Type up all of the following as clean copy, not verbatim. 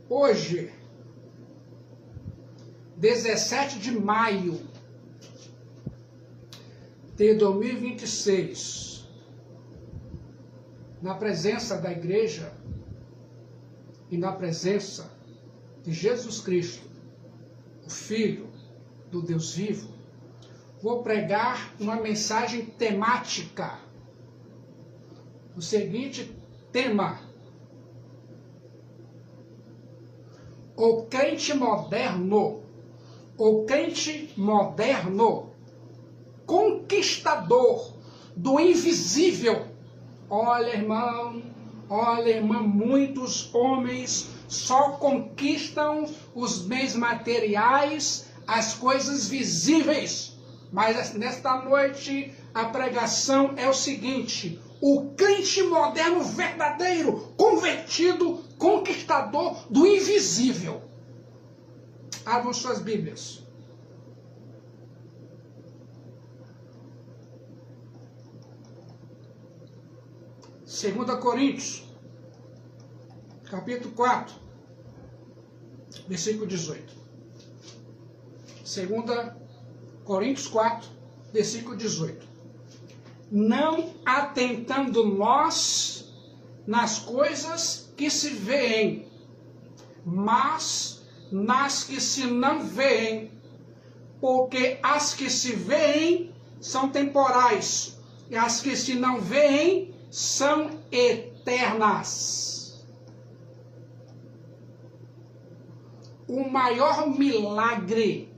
Hoje, 17 de maio de 2026, na presença da igreja e na presença de Jesus Cristo, o Filho do Deus vivo, vou pregar uma mensagem temática. O seguinte tema: o crente moderno, conquistador do invisível. Olha, irmã, muitos homens só conquistam os bens materiais, as coisas visíveis. Mas nesta noite a pregação é o seguinte: o crente moderno verdadeiro, convertido, conquistador do invisível. Abram suas Bíblias. Segunda Coríntios, capítulo 4, versículo 18. Segunda Coríntios 4, versículo 18. Não atentando nós nas coisas que se veem, mas nas que se não veem, porque as que se veem são temporais, e as que se não veem são eternas. O maior milagre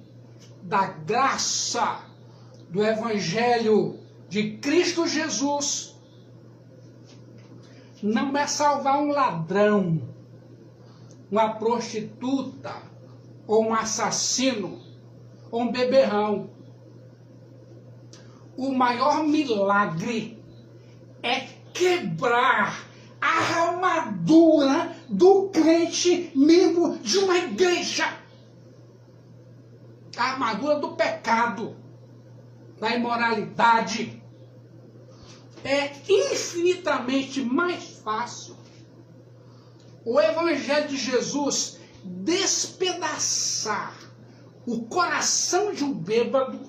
da graça do Evangelho de Cristo Jesus não é salvar um ladrão, uma prostituta, ou um assassino, ou um beberrão. O maior milagre é quebrar a armadura do crente membro de uma igreja. A armadura do pecado, da imoralidade. É infinitamente mais fácil o Evangelho de Jesus despedaçar o coração de um bêbado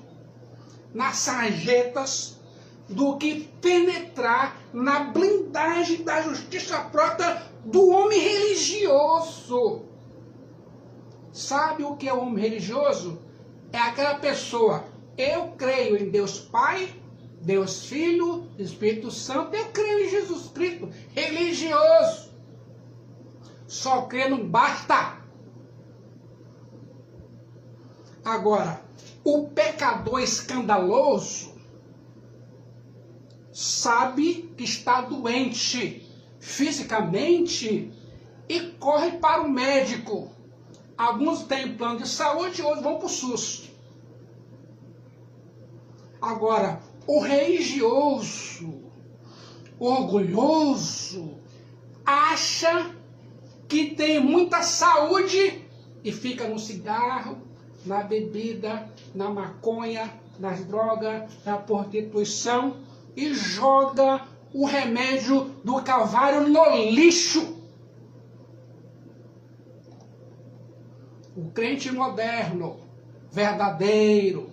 nas sarjetas do que penetrar na blindagem da justiça própria do homem religioso. Sabe o que é o homem religioso? É aquela pessoa: eu creio em Deus Pai, Deus Filho, Espírito Santo, eu creio em Jesus Cristo. Religioso. Só crer não basta. Agora, o pecador escandaloso sabe que está doente fisicamente e corre para o médico. Alguns têm plano de saúde, outros vão para o SUS. Agora, o religioso, orgulhoso, acha que tem muita saúde e fica no cigarro, na bebida, na maconha, nas drogas, na prostituição e joga o remédio do Calvário no lixo. O crente moderno, verdadeiro,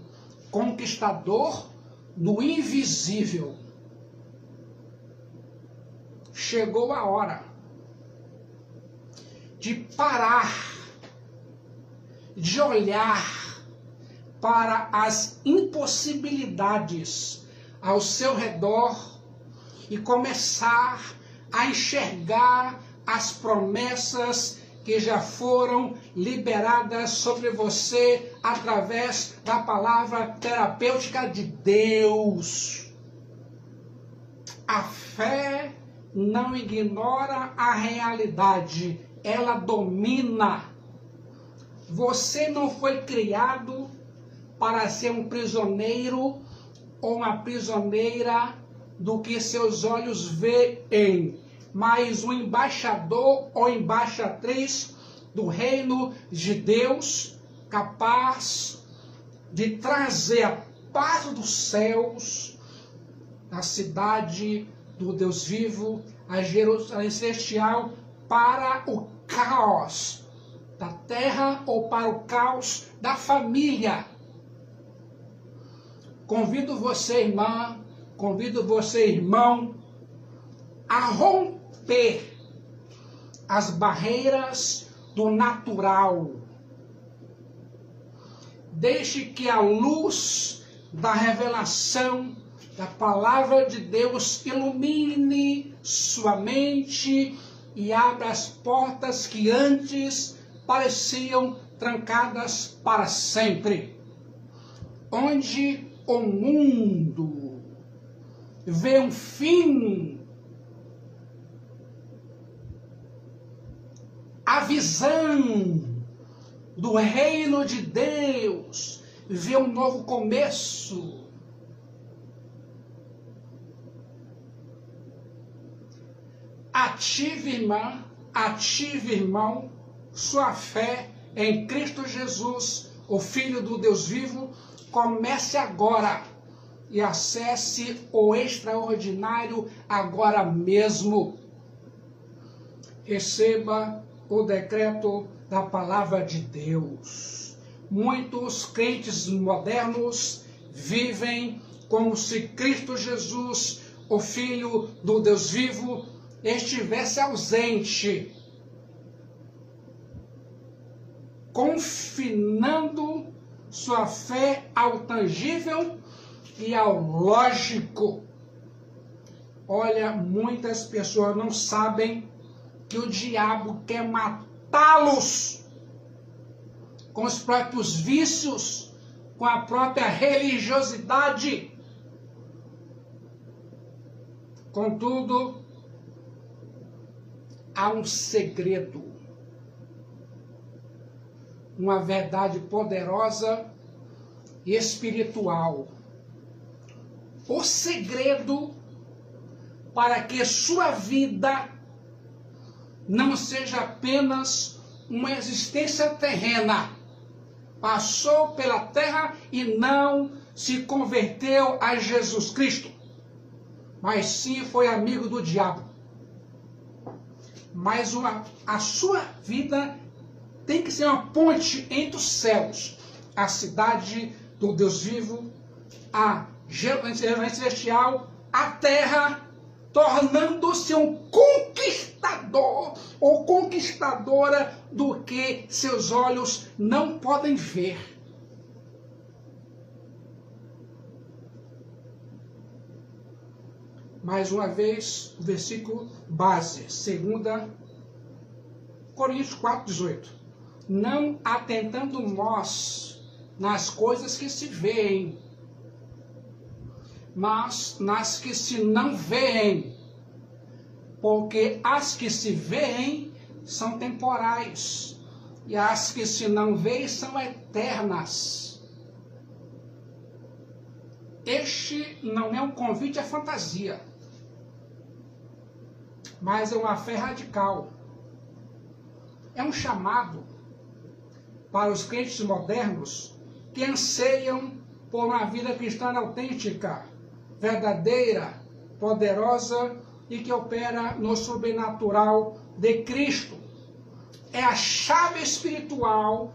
conquistador do invisível. Chegou a hora de parar, de olhar para as impossibilidades ao seu redor e começar a enxergar as promessas que já foram liberadas sobre você através da palavra terapêutica de Deus. A fé não ignora a realidade, ela domina. Você não foi criado para ser um prisioneiro ou uma prisioneira do que seus olhos veem, mas um embaixador ou embaixatriz do reino de Deus, capaz de trazer a paz dos céus, a cidade do Deus vivo, a Jerusalém celestial, para o caos terra ou para o caos da família. Convido você, irmã, convido você, irmão, a romper as barreiras do natural. Deixe que a luz da revelação da palavra de Deus ilumine sua mente e abra as portas que antes pareciam trancadas para sempre. Onde o mundo vê um fim, a visão do reino de Deus vê um novo começo. Ative, irmã, ative, irmão, sua fé em Cristo Jesus, o Filho do Deus vivo. Comece agora e acesse o extraordinário agora mesmo. Receba o decreto da palavra de Deus. Muitos crentes modernos vivem como se Cristo Jesus, o Filho do Deus vivo, estivesse ausente, confinando sua fé ao tangível e ao lógico. Olha, muitas pessoas não sabem que o diabo quer matá-los com os próprios vícios, com a própria religiosidade. Contudo, há um segredo, uma verdade poderosa e espiritual. O segredo para que sua vida não seja apenas uma existência terrena. Passou pela terra e não se converteu a Jesus Cristo, mas sim foi amigo do diabo. Mas a sua vida tem que ser uma ponte entre os céus, a cidade do Deus vivo, a Jerusalém celestial, a terra, tornando-se um conquistador ou conquistadora do que seus olhos não podem ver. Mais uma vez, o versículo base, 2 Coríntios 4:18. Não atentando nós nas coisas que se veem, mas nas que se não veem, porque as que se veem são temporais, e as que se não veem são eternas. Este não é um convite à fantasia, mas é uma fé radical. É um chamado para os crentes modernos que anseiam por uma vida cristã autêntica, verdadeira, poderosa e que opera no sobrenatural de Cristo. É a chave espiritual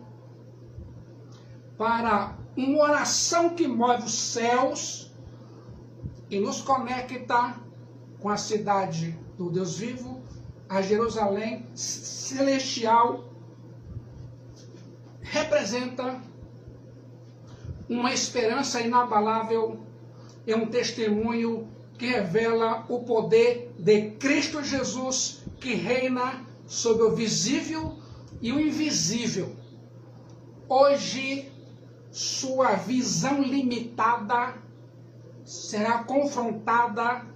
para uma oração que move os céus e nos conecta com a cidade do Deus vivo, a Jerusalém celestial. Representa uma esperança inabalável, é um testemunho que revela o poder de Cristo Jesus, que reina sobre o visível e o invisível. Hoje, sua visão limitada será confrontada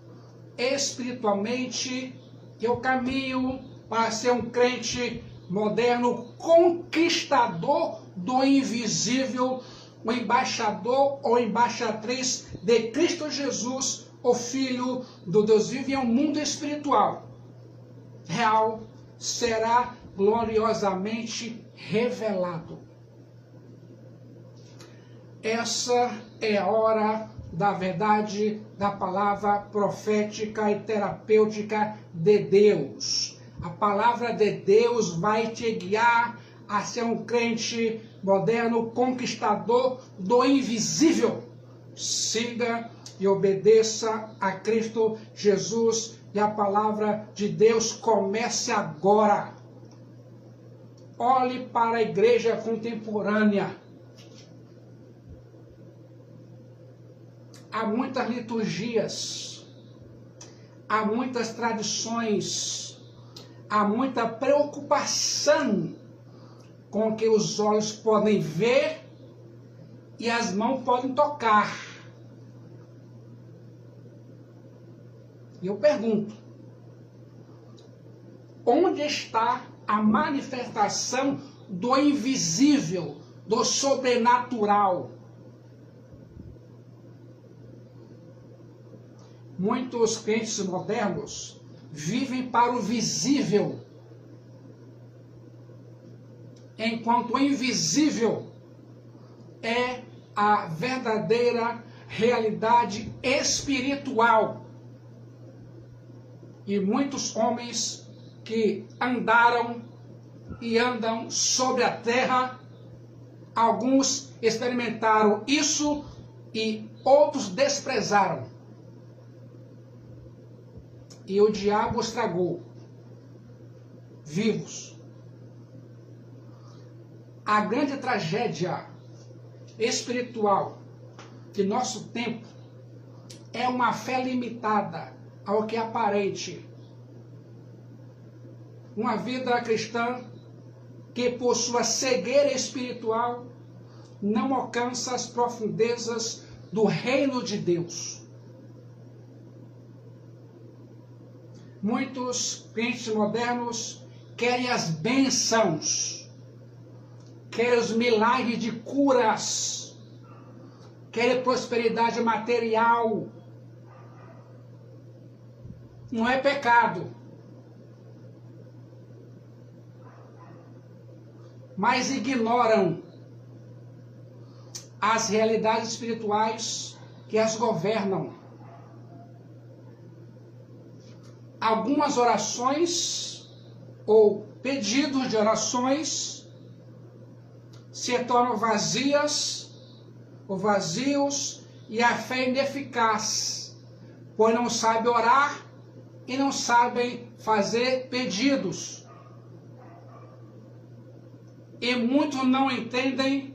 espiritualmente, que é o caminho para ser um crente moderno, conquistador do invisível, o embaixador ou embaixatriz de Cristo Jesus, o Filho do Deus vivo, em um mundo espiritual real, será gloriosamente revelado. Essa é a hora da verdade, da palavra profética e terapêutica de Deus. A palavra de Deus vai te guiar a ser um crente moderno, conquistador do invisível. Siga e obedeça a Cristo Jesus e a palavra de Deus comece agora. Olhe para a igreja contemporânea. Há muitas liturgias, há muitas tradições, há muita preocupação com o que os olhos podem ver e as mãos podem tocar. E eu pergunto, onde está a manifestação do invisível, do sobrenatural? Muitos crentes modernos vivem para o visível, enquanto o invisível é a verdadeira realidade espiritual. E muitos homens que andaram e andam sobre a terra, alguns experimentaram isso e outros desprezaram. E o diabo os tragou vivos. A grande tragédia espiritual de nosso tempo é uma fé limitada ao que é aparente. Uma vida cristã que, por sua cegueira espiritual, não alcança as profundezas do reino de Deus. Muitos crentes modernos querem as bênçãos, querem os milagres de curas, querem prosperidade material. Não é pecado, mas ignoram as realidades espirituais que as governam. Algumas orações ou pedidos de orações se tornam vazias ou vazios e a fé ineficaz, pois não sabe orar e não sabem fazer pedidos. E muitos não entendem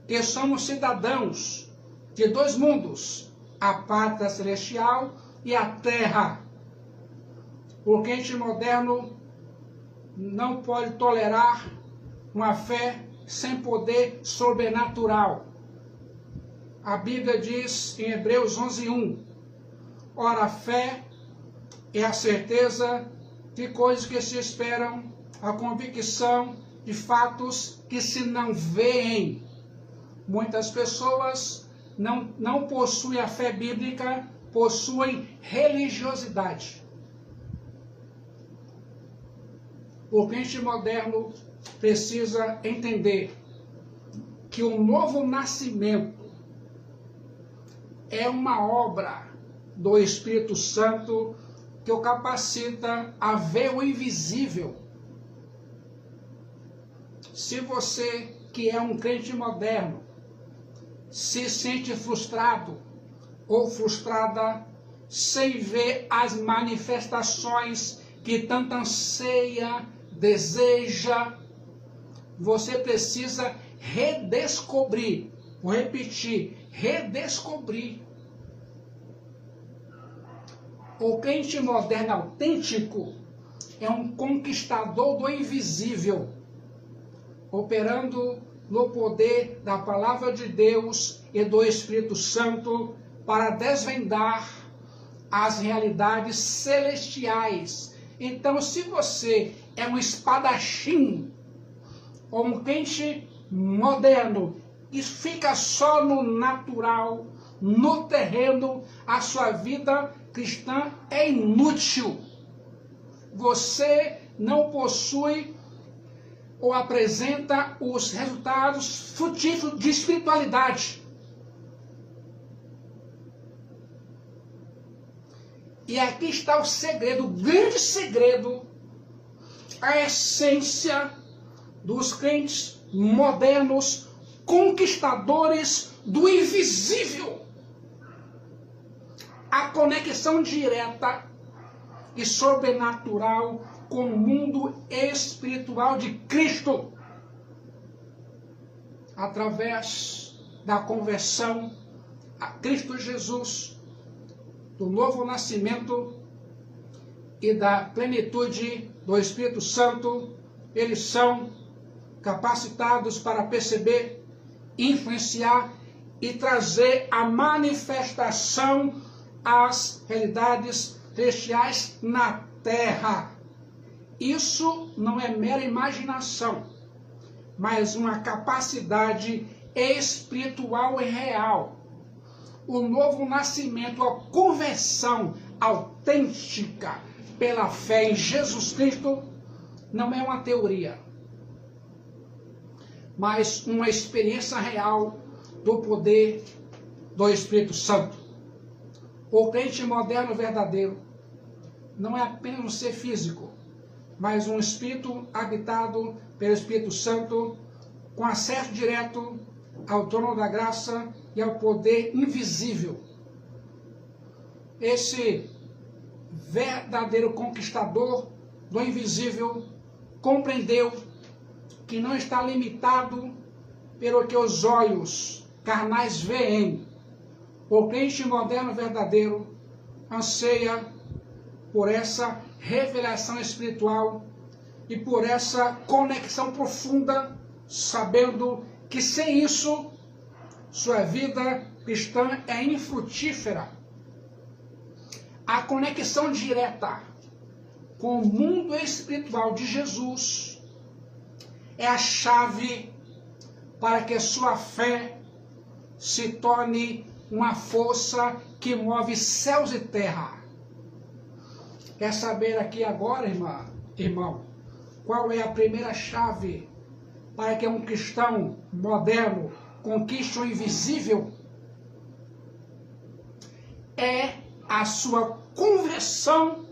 que somos cidadãos de dois mundos, a pátria celestial e a terra. O crente moderno não pode tolerar uma fé sem poder sobrenatural. A Bíblia diz em Hebreus 11:1, ora, a fé é a certeza de coisas que se esperam, a convicção de fatos que se não veem. Muitas pessoas não possuem a fé bíblica, possuem religiosidade. O crente moderno precisa entender que o novo nascimento é uma obra do Espírito Santo que o capacita a ver o invisível. Se você, que é um crente moderno, se sente frustrado ou frustrada sem ver as manifestações que tanto anseia, deseja, você precisa redescobrir, vou repetir, redescobrir. O crente moderno autêntico é um conquistador do invisível, operando no poder da palavra de Deus e do Espírito Santo para desvendar as realidades celestiais. Então, se você é um espadachim ou um crente moderno e fica só no natural, no terreno, a sua vida cristã é inútil. Você não possui ou apresenta os resultados frutíferos de espiritualidade. E aqui está o segredo, o grande segredo, a essência dos crentes modernos, conquistadores do invisível. A conexão direta e sobrenatural com o mundo espiritual de Cristo, através da conversão a Cristo Jesus, do novo nascimento e da plenitude do Espírito Santo. Eles são capacitados para perceber, influenciar e trazer a manifestação às realidades celestiais na terra. Isso não é mera imaginação, mas uma capacidade espiritual e real. O novo nascimento, a conversão autêntica pela fé em Jesus Cristo, não é uma teoria, mas uma experiência real do poder do Espírito Santo. O crente moderno verdadeiro não é apenas um ser físico, mas um espírito habitado pelo Espírito Santo, com acesso direto ao trono da graça e ao poder invisível. Esse verdadeiro conquistador do invisível compreendeu que não está limitado pelo que os olhos carnais veem. O crente moderno verdadeiro anseia por essa revelação espiritual e por essa conexão profunda, sabendo que sem isso sua vida cristã é infrutífera. A conexão direta com o mundo espiritual de Jesus é a chave para que a sua fé se torne uma força que move céus e terra. Quer saber aqui agora, irmão, qual é a primeira chave para que um cristão moderno conquiste o invisível? É a sua conversão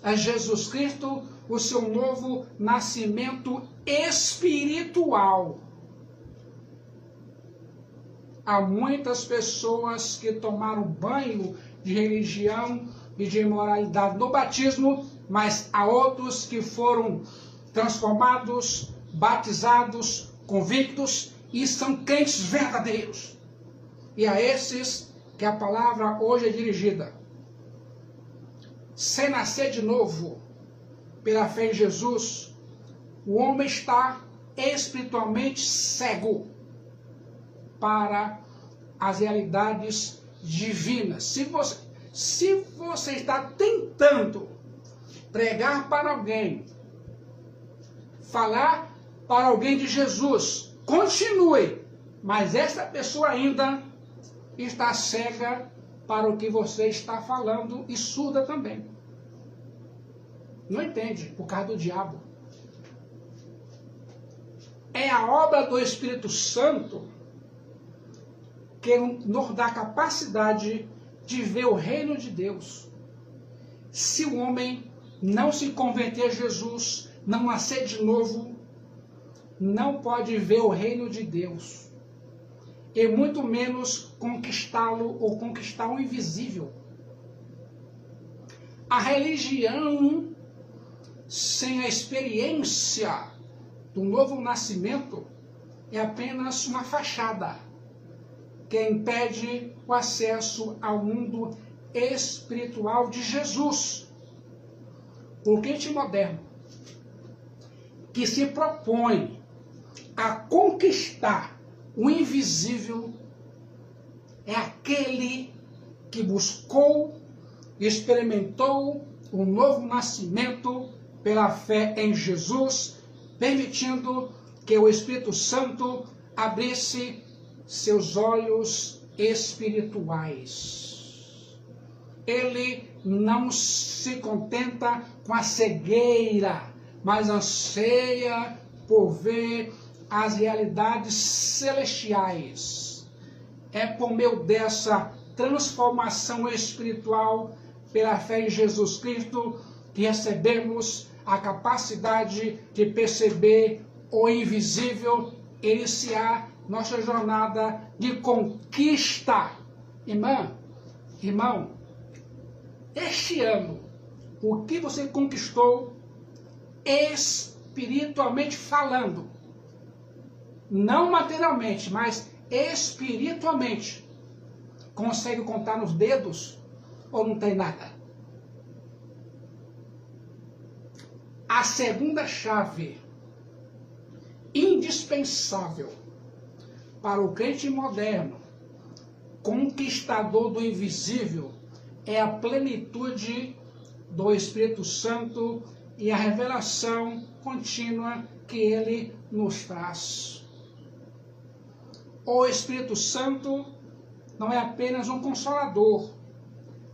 a Jesus Cristo, o seu novo nascimento espiritual. Há muitas pessoas que tomaram banho de religião e de imoralidade no batismo, mas há outros que foram transformados, batizados, convictos e são crentes verdadeiros. E a esses que a palavra hoje é dirigida. Sem nascer de novo pela fé em Jesus, o homem está espiritualmente cego para as realidades divinas. Se você está tentando pregar para alguém, falar para alguém de Jesus, continue, mas essa pessoa ainda está cega para o que você está falando e surda também. Não entende, por causa do diabo. É a obra do Espírito Santo que nos dá a capacidade de ver o reino de Deus. Se o homem não se converter a Jesus, não nascer de novo, não pode ver o reino de Deus. E muito menos conquistá-lo ou conquistar o invisível. A religião sem a experiência do novo nascimento é apenas uma fachada que impede o acesso ao mundo espiritual de Jesus. O crente moderno que se propõe a conquistar o invisível é aquele que buscou e experimentou o novo nascimento pela fé em Jesus, permitindo que o Espírito Santo abrisse seus olhos espirituais. Ele não se contenta com a cegueira, mas anseia por ver as realidades celestiais. É por meio dessa transformação espiritual pela fé em Jesus Cristo que recebemos a capacidade de perceber o invisível iniciar nossa jornada de conquista. Irmão, este ano, o que você conquistou espiritualmente falando? Não materialmente, mas espiritualmente. Consegue contar nos dedos ou não tem nada? A segunda chave indispensável para o crente moderno, conquistador do invisível, é a plenitude do Espírito Santo e a revelação contínua que ele nos traz. O Espírito Santo não é apenas um consolador,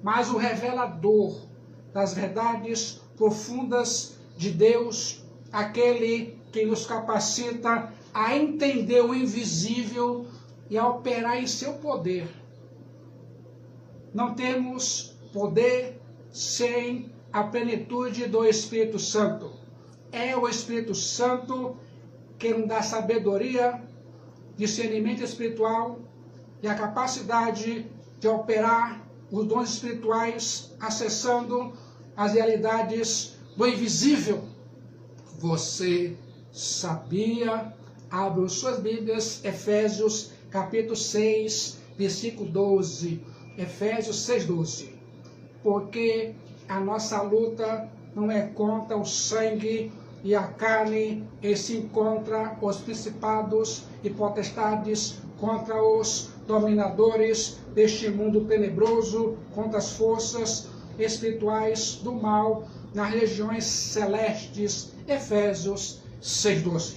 mas o revelador das verdades profundas de Deus, aquele que nos capacita a entender o invisível e a operar em seu poder. Não temos poder sem a plenitude do Espírito Santo. É o Espírito Santo que nos dá sabedoria, discernimento espiritual e a capacidade de operar os dons espirituais, acessando as realidades do invisível. Você sabia? Abram suas Bíblias, Efésios capítulo 6, versículo 12. Efésios 6, 12. Porque a nossa luta não é contra o sangue e a carne, e sim contra os principados e potestades, contra os dominadores deste mundo tenebroso, contra as forças espirituais do mal nas regiões celestes. Efésios 6,12.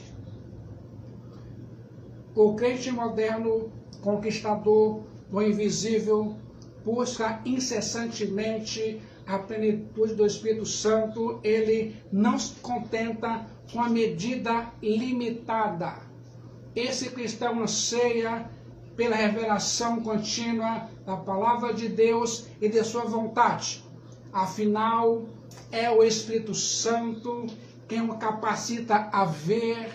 O crente moderno, conquistador do invisível, busca incessantemente a plenitude do Espírito Santo. Ele não se contenta com a medida limitada. Esse cristão anseia pela revelação contínua da palavra de Deus e de sua vontade. Afinal, é o Espírito Santo quem o capacita a ver,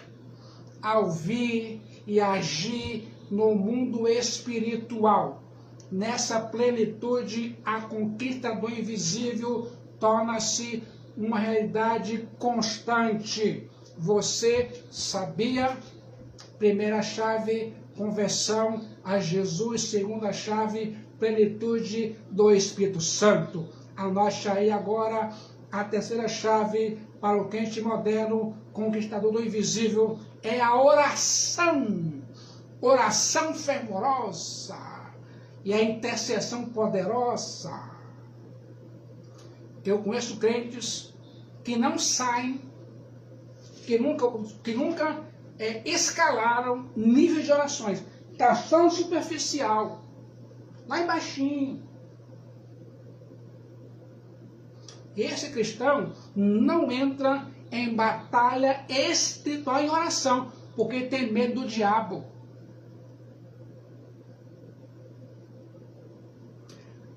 a ouvir e a agir no mundo espiritual. Nessa plenitude, a conquista do invisível torna-se uma realidade constante. Você sabia? Primeira chave, conversão a Jesus. Segunda chave, plenitude do Espírito Santo. Anote aí agora a terceira chave para o crente moderno, conquistador do invisível, é a oração. Oração fervorosa e a intercessão poderosa. Eu conheço crentes que não saem, que nunca escalaram nível de orações. Está só no superficial, lá embaixinho. Esse cristão não entra em batalha espiritual em oração, porque tem medo do diabo.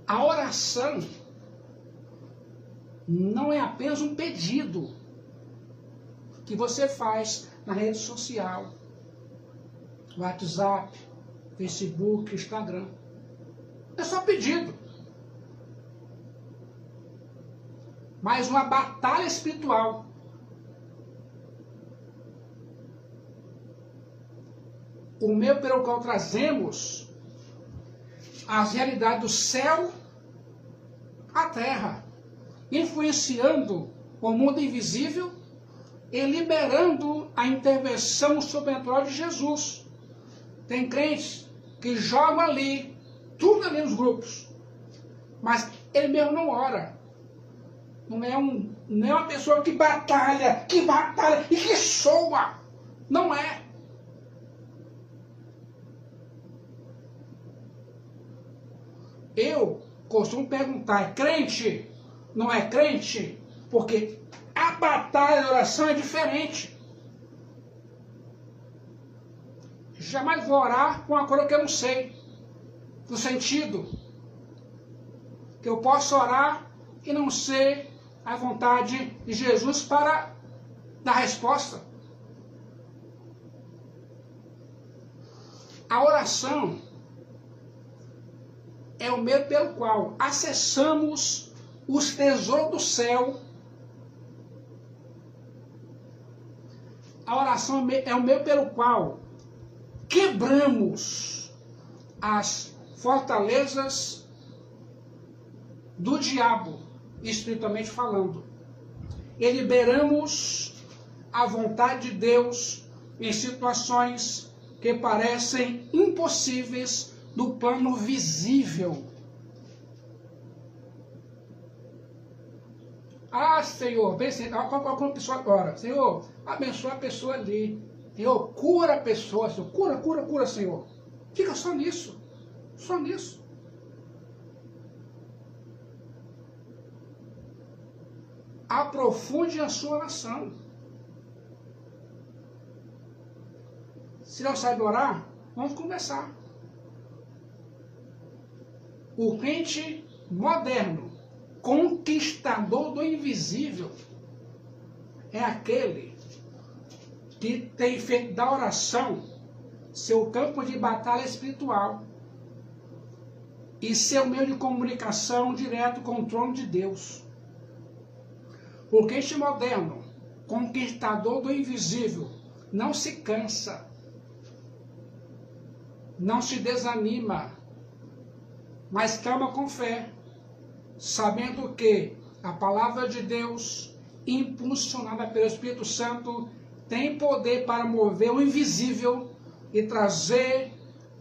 A oração não é apenas um pedido que você faz na rede social, WhatsApp, Facebook, Instagram. É só pedido. Mas uma batalha espiritual. O meu pelo qual trazemos as realidades do céu à terra, influenciando o mundo invisível e liberando a intervenção sobrenatural de Jesus. Tem crentes que jogam ali, tudo ali nos grupos, mas ele mesmo não ora. Não é uma pessoa que batalha e que soa. Não é. Eu costumo perguntar, é crente? Não é crente? Porque a batalha da oração é diferente. Jamais vou orar com uma coisa que eu não sei. No sentido que eu posso orar e não sei a vontade de Jesus para dar resposta. A oração é o meio pelo qual acessamos os tesouros do céu. A oração é o meio pelo qual quebramos as fortalezas do diabo, espiritualmente falando. E liberamos a vontade de Deus em situações que parecem impossíveis no plano visível. Ah, Senhor, qual pessoa agora? Senhor, abençoa a pessoa ali. Senhor, cura a pessoa. Senhor, cura, Senhor. Fica só nisso. Só nisso. Aprofunde a sua oração. Se não sabe orar, vamos conversar. O crente moderno, conquistador do invisível, é aquele que tem feito da oração seu campo de batalha espiritual e seu meio de comunicação direto com o trono de Deus. O crente moderno, conquistador do invisível, não se cansa, não se desanima, mas clama com fé, sabendo que a palavra de Deus, impulsionada pelo Espírito Santo, tem poder para mover o invisível e trazer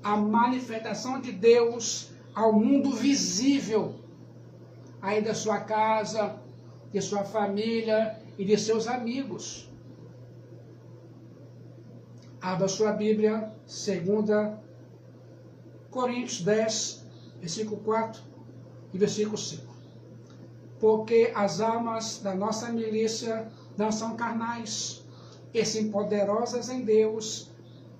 a manifestação de Deus ao mundo visível, aí da sua casa, de sua família e de seus amigos. Abra sua Bíblia, 2 Coríntios 10, versículo 4 e versículo 5. Porque as armas da nossa milícia não são carnais, e sim poderosas em Deus,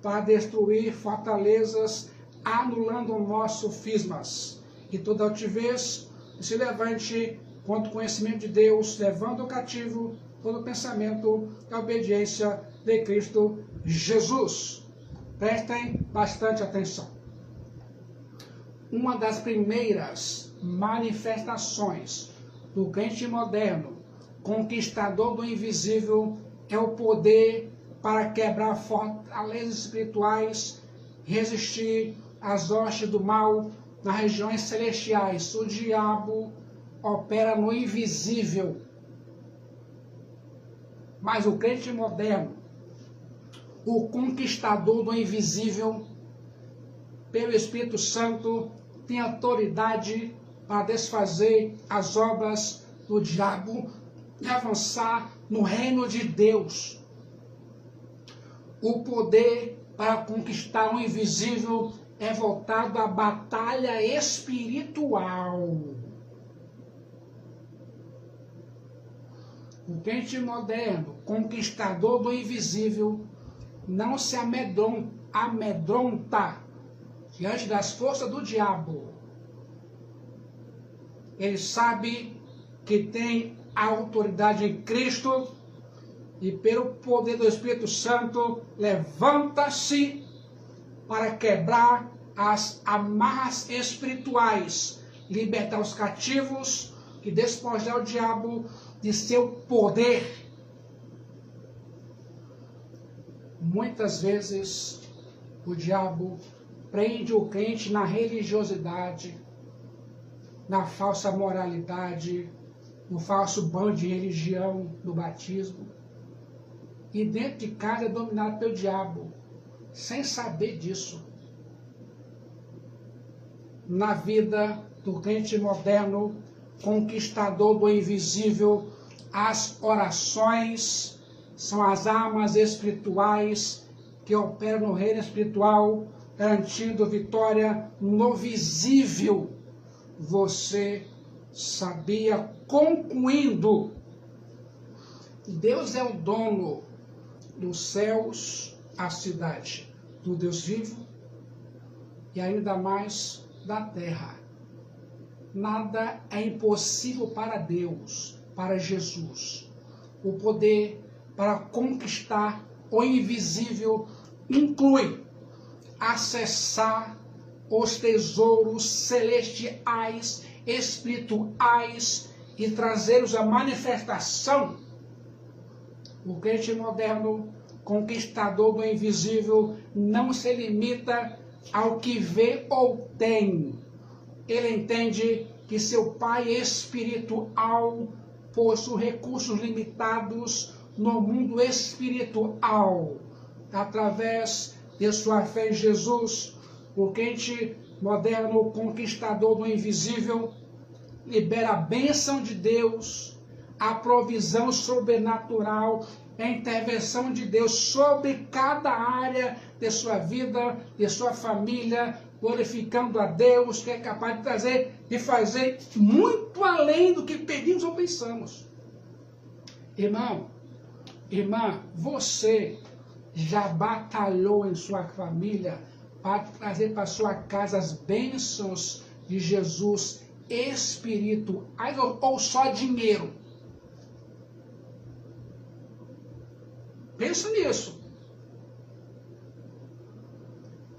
para destruir fortalezas, anulando o nosso sofismas, e toda altivez que se levante contra o conhecimento de Deus, levando cativo todo pensamento à obediência de Cristo Jesus. Prestem bastante atenção. Uma das primeiras manifestações do crente moderno, conquistador do invisível, é o poder para quebrar fortalezas espirituais, resistir às hostes do mal nas regiões celestiais. O diabo opera no invisível, mas o crente moderno, o conquistador do invisível, pelo Espírito Santo, tem autoridade para desfazer as obras do diabo e avançar no reino de Deus. O poder para conquistar o invisível é voltado à batalha espiritual. O crente moderno, conquistador do invisível, não se amedronta diante das forças do diabo. Ele sabe que tem a autoridade em Cristo e pelo poder do Espírito Santo levanta-se para quebrar as amarras espirituais, libertar os cativos e despojar o diabo de seu poder. Muitas vezes o diabo prende o crente na religiosidade, na falsa moralidade, no falso banho de religião, no batismo. E dentro de casa é dominado pelo diabo, sem saber disso. Na vida do crente moderno, conquistador do invisível, as orações são as armas espirituais que operam no reino espiritual, garantindo vitória no visível. Você sabia, concluindo, Deus é o dono dos céus, a cidade do Deus vivo e ainda mais da terra. Nada é impossível para Deus, para Jesus. O poder para conquistar o invisível inclui acessar os tesouros celestiais, espirituais e trazê-los à manifestação. O crente moderno, conquistador do invisível, não se limita ao que vê ou tem. Ele entende que seu pai espiritual possui recursos limitados no mundo espiritual. Através de sua fé em Jesus, o crente moderno, conquistador do invisível, libera a bênção de Deus, a provisão sobrenatural, a intervenção de Deus sobre cada área de sua vida, de sua família, glorificando a Deus, que é capaz de trazer e fazer muito além do que pedimos ou pensamos. Irmão, irmã, você já batalhou em sua família para trazer para sua casa as bênçãos de Jesus espirituais ou só dinheiro? Pensa nisso.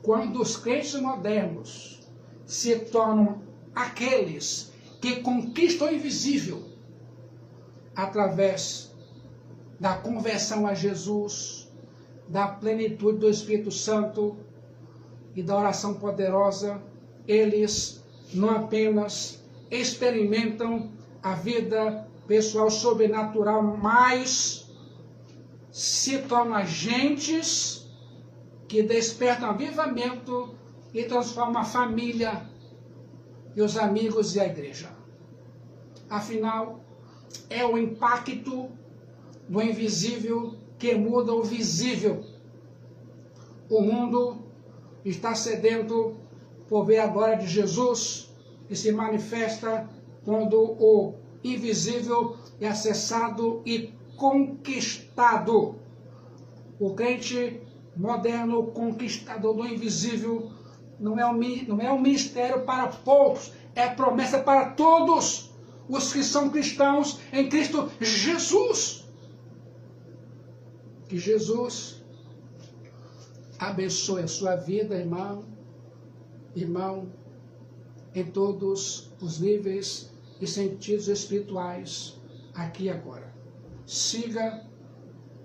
Quando os crentes modernos se tornam aqueles que conquistam o invisível através da conversão a Jesus, da plenitude do Espírito Santo e da oração poderosa, eles não apenas experimentam a vida pessoal sobrenatural, mas se tornam agentes que despertam avivamento e transformam a família e os amigos e a igreja. Afinal, é o impacto do invisível que muda o visível. O mundo está sedento por ver a glória de Jesus, que se manifesta quando o invisível é acessado e conquistado. O crente moderno, conquistador do invisível, não é um ministério para poucos, é promessa para todos os que são cristãos em Cristo Jesus. Que Jesus abençoe a sua vida, irmão, em todos os níveis e sentidos espirituais, aqui e agora. Siga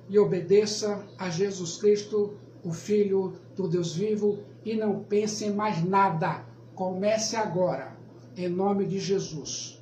e obedeça a Jesus Cristo, o Filho do Deus vivo, e não pense em mais nada. Comece agora, em nome de Jesus.